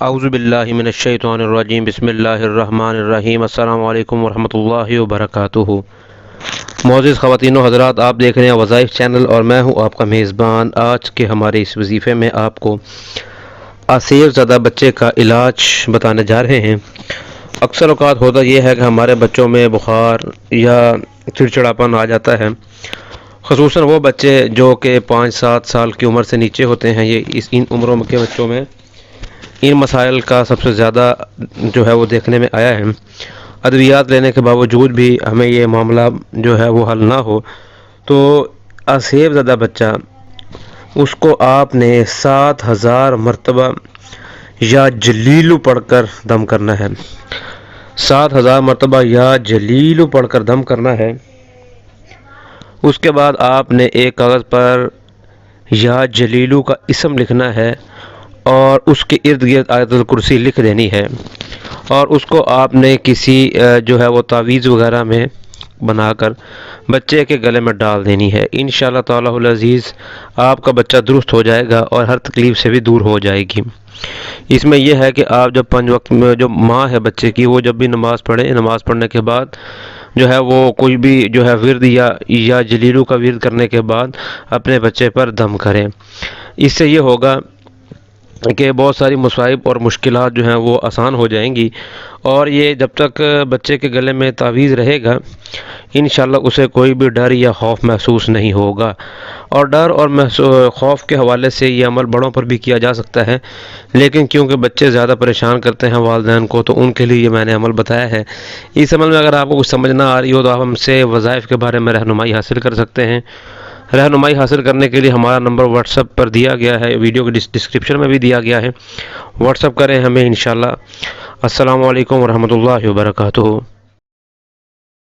اعوذ باللہ من الشیطان الرجیم بسم اللہ الرحمن الرحیم السلام علیکم ورحمۃ اللہ وبرکاتہ۔ معزز خواتین و حضرات، آپ دیکھ رہے ہیں وظائف چینل اور میں ہوں آپ کا میزبان۔ آج کے ہمارے اس وظیفے میں آپ کو آسیب زدہ بچے کا علاج بتانے جا رہے ہیں۔ اکثر اوقات ہوتا یہ ہے کہ ہمارے بچوں میں بخار یا چڑچڑاپن آ جاتا ہے، خصوصاً وہ بچے جو کہ 5-7 سال کی عمر سے نیچے ہوتے ہیں۔ ان عمروں کے بچوں میں ان مسائل کا سب سے زیادہ جو ہے وہ دیکھنے میں آیا ہے۔ ادویات لینے کے باوجود بھی ہمیں یہ معاملہ جو ہے وہ حل نہ ہو تو آسیب زدہ بچہ، اس کو آپ نے 7000 مرتبہ یا جلیلو پڑھ کر دم کرنا ہے۔ 7000 مرتبہ یا جلیلو پڑھ کر دم کرنا ہے۔ اس کے بعد آپ نے ایک کاغذ پر یا جلیلو کا اسم لکھنا ہے اور اس کے ارد گرد آیت الکرسی لکھ دینی ہے، اور اس کو آپ نے کسی جو ہے وہ تعویذ وغیرہ میں بنا کر بچے کے گلے میں ڈال دینی ہے۔ انشاءاللہ تعالی العزیز آپ کا بچہ درست ہو جائے گا اور ہر تکلیف سے بھی دور ہو جائے گی۔ اس میں یہ ہے کہ آپ جب 5 وقت میں جو ماں ہے بچے کی، وہ جب بھی نماز پڑھے، نماز پڑھنے کے بعد جو ہے وہ کوئی بھی جو ہے ورد یا جلیلو کا ورد کرنے کے بعد اپنے بچے پر دم کریں۔ اس سے یہ ہوگا کہ بہت ساری مصائب اور مشکلات جو ہیں وہ آسان ہو جائیں گی، اور یہ جب تک بچے کے گلے میں تعویذ رہے گا انشاءاللہ اسے کوئی بھی ڈر یا خوف محسوس نہیں ہوگا۔ اور ڈر اور خوف کے حوالے سے یہ عمل بڑوں پر بھی کیا جا سکتا ہے، لیکن کیونکہ بچے زیادہ پریشان کرتے ہیں والدین کو، تو ان کے لیے یہ میں نے عمل بتایا ہے۔ اس عمل میں اگر آپ کو کچھ سمجھ نہ آ رہی ہو تو آپ ہم سے وظائف کے بارے میں رہنمائی حاصل کر سکتے ہیں۔ رہنمائی حاصل کرنے کے لیے ہمارا نمبر واٹس ایپ پر دیا گیا ہے، ویڈیو کے ڈسکرپشن میں بھی دیا گیا ہے، واٹس ایپ کریں ہمیں انشاءاللہ۔ السلام علیکم ورحمۃ اللہ وبرکاتہ۔